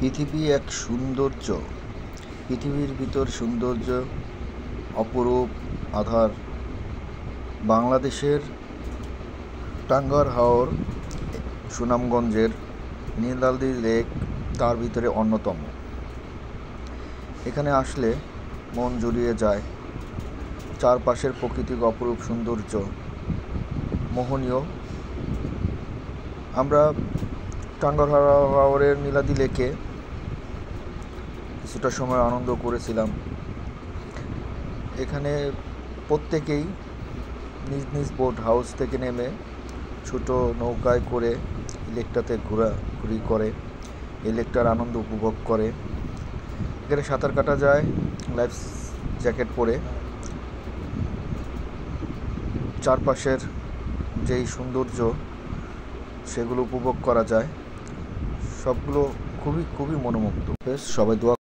পৃথিবী এক সৌন্দর্য, পৃথিবীর ভিতর সৌন্দর্য অপরূপ আধার। বাংলাদেশের টাঙ্গার হাওর সুনামগঞ্জের নীলদী লেক তার ভিতরে অন্যতম। এখানে আসলে মন জুড়িয়ে যায়। চারপাশের প্রাকৃতিক অপরূপ সৌন্দর্য মোহনীয়। আমরা টাঙ্গার হাওরের নীলদী লেকে কিছুটা সময় আনন্দ করেছিলাম। এখানে প্রত্যেকেই নিজ নিজ বোট হাউস থেকে নেমে ছোট নৌকায় করে লেকটাতে ঘোরাঘুরি করে, এই লেকটার আনন্দ উপভোগ করে। এখানে সাঁতার কাটা যায় লাইফ জ্যাকেট পরে। চারপাশের যেই সৌন্দর্য সেগুলো উপভোগ করা যায়, সবগুলো খুবই খুবই মনোমুগ্ধ। বেশ, সবাই দোয়া